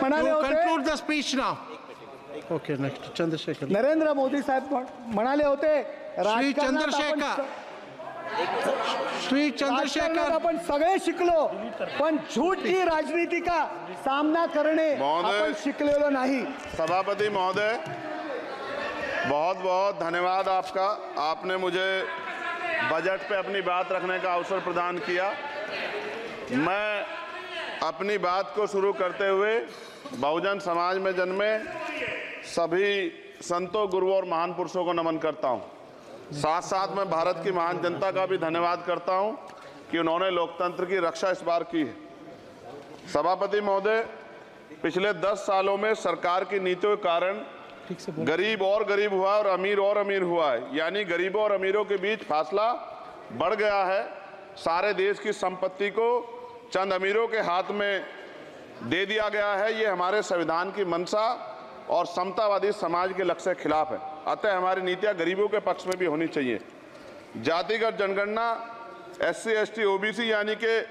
म्हणाले होते, conclude the speech now. Okay, next, Chandrasekhar. Narendra Modi साहेब म्हणाले होते, श्री राजकारणात चंद्रशेखर, आपण सगळे शिकलो, पण झूठ की राजनीति का सामना करणे आपण शिकलेलो नाही। सभापति महोदय, बहुत बहुत धन्यवाद आपका। आपने मुझे बजट पे अपनी बात रखने का अवसर प्रदान किया। मैं अपनी बात को शुरू करते हुए बहुजन समाज में जन्मे सभी संतों, गुरुओं और महान पुरुषों को नमन करता हूं। साथ साथ मैं भारत की महान जनता का भी धन्यवाद करता हूं कि उन्होंने लोकतंत्र की रक्षा इस बार की है। सभापति महोदय, पिछले 10 सालों में सरकार की नीतियों के कारण गरीब और गरीब हुआ और अमीर हुआ है, यानी गरीबों और अमीरों के बीच फासला बढ़ गया है। सारे देश की संपत्ति को चंद अमीरों के हाथ में दे दिया गया है। ये हमारे संविधान की मंशा और समतावादी समाज के लक्ष्य के खिलाफ है। अतः हमारी नीतियां गरीबों के पक्ष में भी होनी चाहिए। जातिगत जनगणना, SC, ST, OBC यानी कि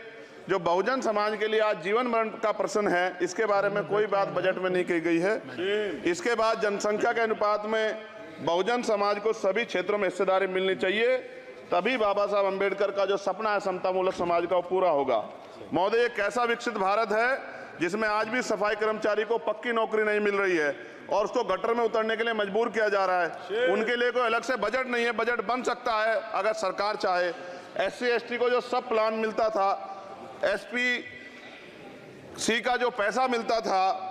जो बहुजन समाज के लिए आज जीवन मरण का प्रश्न है, इसके बारे में कोई बात बजट में नहीं की गई है। इसके बाद जनसंख्या के अनुपात में बहुजन समाज को सभी क्षेत्रों में हिस्सेदारी मिलनी चाहिए, तभी बाबा साहब अम्बेडकर का जो सपना है समतामूलक समाज का, वो पूरा होगा। महोदय, एक ऐसा विकसित भारत है जिसमें आज भी सफाई कर्मचारी को पक्की नौकरी नहीं मिल रही है और उसको गटर में उतरने के लिए मजबूर किया जा रहा है। उनके लिए कोई अलग से बजट नहीं है। बजट बन सकता है अगर सरकार चाहे। SC, ST को जो सब प्लान मिलता था, SPC का जो पैसा मिलता था,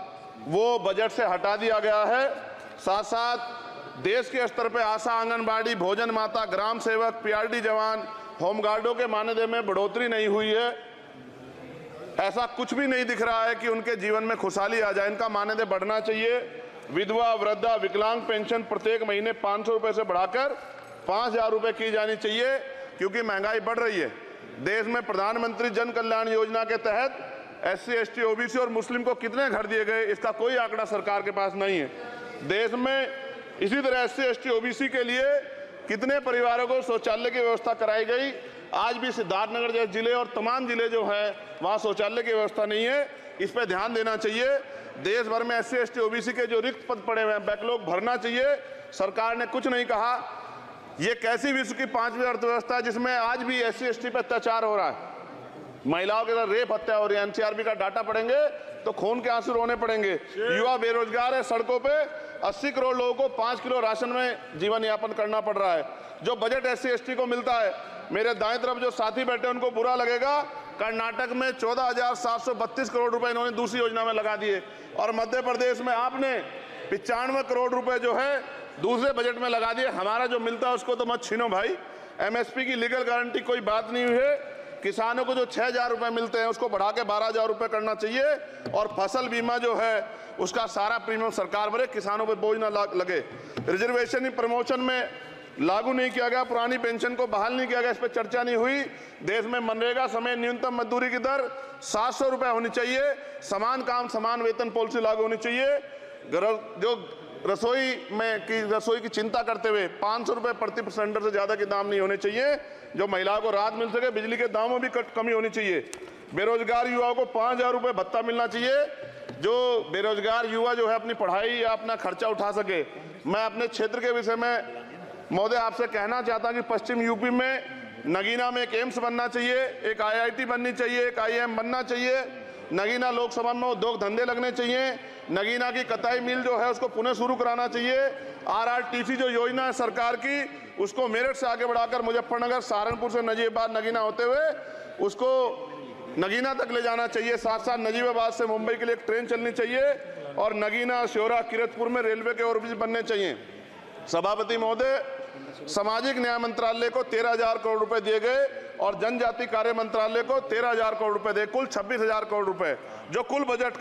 वो बजट से हटा दिया गया है। साथ साथ देश के स्तर पे आशा, आंगनबाड़ी, भोजन माता, ग्राम सेवक, PRD जवान, होमगार्डों के मानदेय में बढ़ोतरी नहीं हुई है। ऐसा कुछ भी नहीं दिख रहा है कि उनके जीवन में खुशहाली आ जाए। इनका मानदेय बढ़ना चाहिए। विधवा, वृद्धा, विकलांग पेंशन प्रत्येक महीने 500 रुपए से बढ़ाकर 5000 रुपए की जानी चाहिए, क्योंकि महंगाई बढ़ रही है। देश में प्रधानमंत्री जन कल्याण योजना के तहत SC, ST, OBC और मुस्लिम को कितने घर दिए गए, इसका कोई आंकड़ा सरकार के पास नहीं है। देश में इसी तरह SC, ST, OBC के लिए कितने परिवारों को शौचालय की व्यवस्था कराई गई। आज भी सिद्धार्थनगर जैसे जिले और तमाम जिले जो है, वहाँ शौचालय की व्यवस्था नहीं है। इस पर ध्यान देना चाहिए। देश भर में SC, ST, OBC के जो रिक्त पद पड़े हुए हैं, बैकलॉग भरना चाहिए। सरकार ने कुछ नहीं कहा। ये कैसी विश्व की 5वीं अर्थव्यवस्था है जिसमें आज भी SC, ST पे अत्याचार हो रहा है, महिलाओं के साथ रेप हत्या हो रही है। NCRB का डाटा पढ़ेंगे तो खून के आंसू रोने पड़ेंगे। युवा बेरोजगार है, सड़कों पे 80 करोड़ लोगों को 5 किलो राशन में जीवन यापन करना पड़ रहा है। जो बजट SC, ST को मिलता है, मेरे दाएं तरफ जो साथी बैठे उनको बुरा लगेगा, कर्नाटक में 14,732 करोड़ रुपए इन्होंने दूसरी योजना में लगा दिए और मध्य प्रदेश में आपने 95 करोड़ रुपए जो है दूसरे बजट में लगा दिए। हमारा जो मिलता है उसको तो मत छीनो भाई। MSP की लीगल गारंटी कोई बात नहीं हुई है। किसानों को जो 6,000 रुपए मिलते हैं उसको बढ़ा के 12,000 रुपए करना चाहिए और फसल बीमा जो है उसका सारा प्रीमियम सरकार भरे, किसानों पर बोझ ना लगे। रिजर्वेशन प्रमोशन में लागू नहीं किया गया, पुरानी पेंशन को बहाल नहीं किया गया, इस पर चर्चा नहीं हुई। देश में मनरेगा समय न्यूनतम मजदूरी की दर 700 रुपए होनी चाहिए। समान काम समान वेतन पॉलिसी लागू होनी चाहिए। जो रसोई की चिंता करते हुए 500 रुपए प्रति सिलेंडर से ज्यादा के दाम नहीं होने चाहिए, जो महिलाओं को राहत मिल सके। बिजली के दामों में भी कमी होनी चाहिए। बेरोजगार युवाओं को 5,000 रुपए भत्ता मिलना चाहिए, जो बेरोजगार युवा जो है अपनी पढ़ाई या अपना खर्चा उठा सके। मैं अपने क्षेत्र के विषय में महोदय आपसे कहना चाहता हूं कि पश्चिम यूपी में नगीना में एक एम्स बनना चाहिए, एक IIT बननी चाहिए, एक IIM बनना चाहिए। नगीना लोकसभा में उद्योग धंधे लगने चाहिए। नगीना की कताई मिल जो है उसको पुनः शुरू कराना चाहिए। RRTC जो योजना है सरकार की, उसको मेरठ से आगे बढ़ाकर मुजफ्फरनगर, सहारनपुर से नजीबाबाद, नगीना होते हुए उसको नगीना तक ले जाना चाहिए। साथ साथ नजीबाबाद से मुंबई के लिए एक ट्रेन चलनी चाहिए और नगीना, श्योरा, किरतपुर में रेलवे के ओवरब्रिज बनने चाहिए। सभापति महोदय, सामाजिक न्याय मंत्रालय को 13,000 करोड़ रुपए दिए गए और जनजाति कार्य मंत्रालय को 13,000 करोड़ रुपए दिए, कुल 26,000 करोड़ रुपए, जो कुल बजट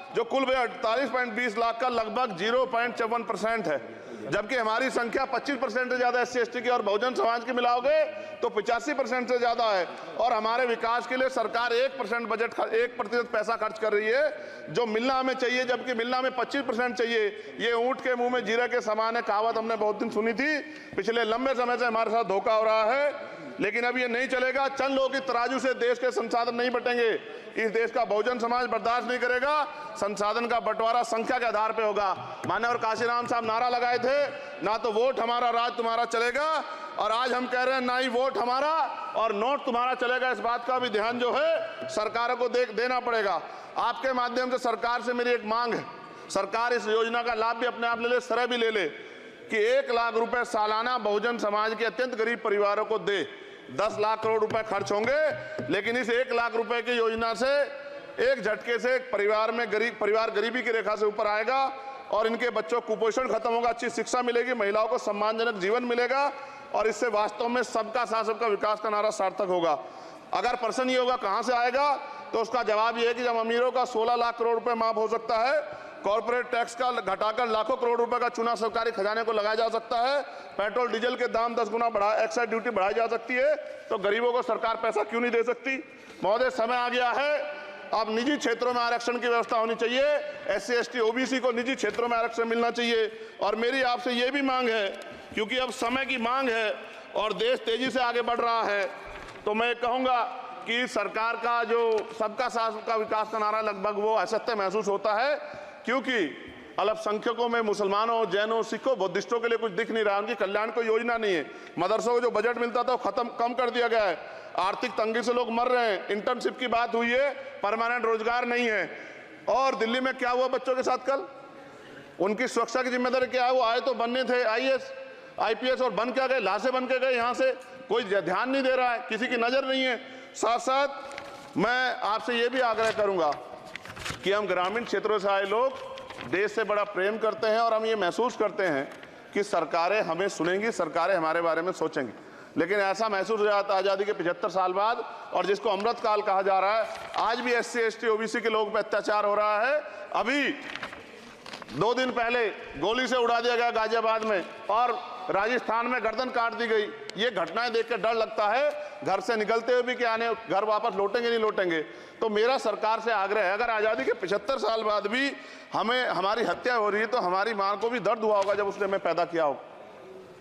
48.20 लाख का लगभग 0.54% है। जबकि हमारी संख्या 25% से ज्यादा SC, ST की और बहुजन समाज की मिलाओगे तो 85% से ज्यादा है। और हमारे विकास के लिए सरकार 1% पैसा खर्च कर रही है, जो मिलना हमें चाहिए, जबकि मिलना हमें 25% चाहिए। ये ऊंट के मुंह में जीरा के समान है, कहावत हमने बहुत दिन सुनी थी। पिछले लंबे समय से हमारे साथ धोखा हो रहा है। लेकिन अब ये नहीं चलेगा। चंद लोगों की तराजू से देश के संसाधन नहीं बटेंगे। इस देश का बहुजन समाज बर्दाश्त नहीं करेगा। संसाधन का बंटवारा संख्या के आधार पे होगा। माननीय काशीराम साहब नारा लगाए थे, ना तो वोट हमारा राज तुम्हारा चलेगा, और आज हम कह रहे हैं ना ही वोट हमारा और नोट तुम्हारा चलेगा। इस बात का भी ध्यान जो है सरकारों को देना पड़ेगा। आपके माध्यम से सरकार से मेरी एक मांग है, सरकार इस योजना का लाभ भी अपने आप ले ले, सरह भी ले ले कि 1 लाख रुपए सालाना बहुजन समाज के अत्यंत गरीब परिवारों को दे। 10 लाख करोड़ रुपए खर्च होंगे, लेकिन इस 1 लाख रुपए की योजना से एक झटके से एक परिवार गरीबी की रेखा से ऊपर आएगा और इनके बच्चों को कुपोषण खत्म होगा, अच्छी शिक्षा मिलेगी, महिलाओं को सम्मानजनक जीवन मिलेगा और इससे वास्तव में सबका साथ सबका विकास का नारा सार्थक होगा। अगर प्रश्न ये होगा कहां से आएगा, तो उसका जवाब ये है कि जब अमीरों का 16 लाख करोड़ रुपए माफ हो सकता है, कॉर्पोरेट टैक्स का घटाकर लाखों करोड़ रुपए का चूना सरकारी खजाने को लगाया जा सकता है, पेट्रोल डीजल के दाम 10 गुना एक्साइज ड्यूटी बढ़ाई जा सकती है, तो गरीबों को सरकार पैसा क्यों नहीं दे सकती। महोदय, समय आ गया है, अब निजी क्षेत्रों में आरक्षण की व्यवस्था होनी चाहिए। SC ST OBC को निजी क्षेत्रों में आरक्षण मिलना चाहिए। और मेरी आपसे ये भी मांग है, क्योंकि अब समय की मांग है और देश तेजी से आगे बढ़ रहा है, तो मैं कहूंगा कि सरकार का जो सबका साथ सबका विकास का नारा लगभग वो असत्य महसूस होता है, क्योंकि अल्पसंख्यकों में मुसलमानों, जैनों, सिखों, बुद्धिस्टों के लिए कुछ दिख नहीं रहा, उनकी कल्याण कोई योजना नहीं है। मदरसों को जो बजट मिलता था वो कम कर दिया गया है। आर्थिक तंगी से लोग मर रहे हैं। इंटर्नशिप की बात हुई है, परमानेंट रोजगार नहीं है। और दिल्ली में क्या हुआ बच्चों के साथ कल, उनकी सुरक्षा की जिम्मेदारी क्या है? वो आए तो बनने थे IAS IPS और बन क्या गए, लाशें बन के गए। यहाँ से कोई ध्यान नहीं दे रहा है, किसी की नजर नहीं है। साथ साथ मैं आपसे ये भी आग्रह करूंगा कि हम ग्रामीण क्षेत्रों से आए लोग देश से बड़ा प्रेम करते हैं और हम ये महसूस करते हैं कि सरकारें हमें सुनेंगी, सरकारें हमारे बारे में सोचेंगी। लेकिन ऐसा महसूस हो जाता है आज़ादी के 75 साल बाद, और जिसको अमृत काल कहा जा रहा है, आज भी SC ST OBC के लोगों पर अत्याचार हो रहा है। अभी 2 दिन पहले गोली से उड़ा दिया गया गाजियाबाद में, और राजस्थान में गर्दन काट दी गई। ये घटनाएं देख कर डर लगता है, घर से निकलते हुए भी कि आने घर वापस लौटेंगे नहीं लौटेंगे। तो मेरा सरकार से आग्रह है, अगर आज़ादी के 75 साल बाद भी हमारी हत्या हो रही है, तो हमारी मां को भी दर्द हुआ होगा जब उसने हमें पैदा किया हो।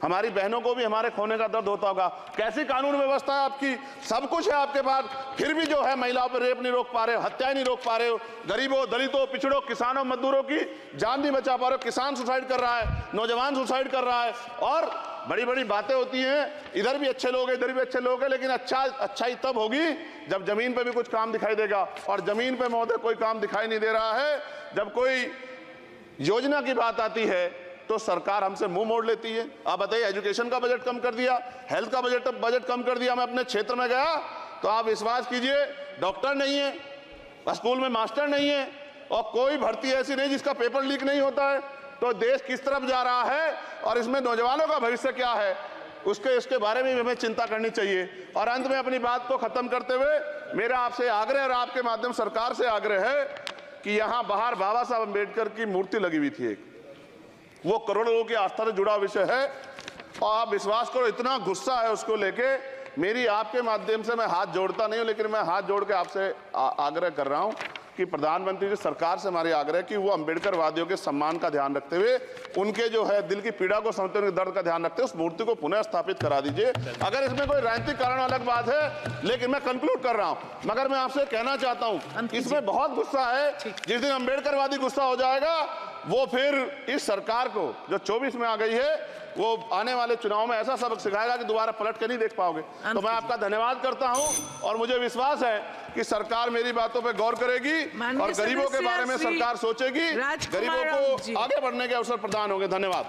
हमारी बहनों को भी हमारे खोने का दर्द होता होगा। कैसी कानून व्यवस्था है आपकी? सब कुछ है आपके पास, फिर भी जो है महिलाओं पर रेप नहीं रोक पा रहे हो, हत्याएं नहीं रोक पा रहे हो, गरीबों, दलितों, पिछड़ों, किसानों, मजदूरों की जान नहीं बचा पा रहे हो। किसान सुसाइड कर रहा है, नौजवान सुसाइड कर रहा है, और बड़ी बड़ी बातें होती हैं, इधर भी अच्छे लोग हैं, इधर भी अच्छे लोग हैं, लेकिन अच्छाई तब होगी जब जमीन पे भी कुछ काम दिखाई देगा। और जमीन पे महोदय कोई काम दिखाई नहीं दे रहा है। जब कोई योजना की बात आती है तो सरकार हमसे मुंह मोड़ लेती है। आप बताइए, एजुकेशन का बजट कम कर दिया, हेल्थ का बजट कम कर दिया। मैं अपने क्षेत्र में गया तो आप विश्वास कीजिए, डॉक्टर नहीं है, स्कूल में मास्टर नहीं है, और कोई भर्ती ऐसी नहीं जिसका पेपर लीक नहीं होता है। तो देश किस तरफ जा रहा है और इसमें नौजवानों का भविष्य क्या है, इसके बारे में हमें चिंता करनी चाहिए। और अंत में अपनी बात को खत्म करते हुए मेरा आपसे आग्रह और आपके माध्यम सरकार से आग्रह है कि यहाँ बाहर बाबा साहब अम्बेडकर की मूर्ति लगी हुई थी एक, वो करोड़ों लोगों की आस्था से जुड़ा विषय है, और आप विश्वास करो इतना गुस्सा है उसको लेके। मेरी आपके माध्यम से मैं हाथ जोड़ता नहीं हूं, लेकिन मैं हाथ जोड़ के आपसे आग्रह कर रहा हूं कि प्रधानमंत्री जी, सरकार से हमारी आग्रह कि वो अम्बेडकर वादियों के सम्मान का ध्यान रखते हुए, उनके जो है दिल की पीड़ा को समझते हुए, उनके दर्द का ध्यान रखते हुए उस मूर्ति को पुनः स्थापित करा दीजिए। अगर इसमें कोई राजनीतिक कारण अलग बात है, लेकिन मैं कंक्लूड कर रहा हूं। मगर मैं आपसे कहना चाहता हूं, इसमें बहुत गुस्सा है। जिस दिन अम्बेडकरवादी गुस्सा हो जाएगा, वो फिर इस सरकार को जो 24 में आ गई है, वो आने वाले चुनाव में ऐसा सबक सिखाएगा कि दोबारा पलट के नहीं देख पाओगे। तो मैं आपका धन्यवाद करता हूं, और मुझे विश्वास है कि सरकार मेरी बातों पे गौर करेगी और गरीबों के बारे में सरकार सोचेगी, गरीबों को आगे बढ़ने के अवसर प्रदान होंगे। धन्यवाद।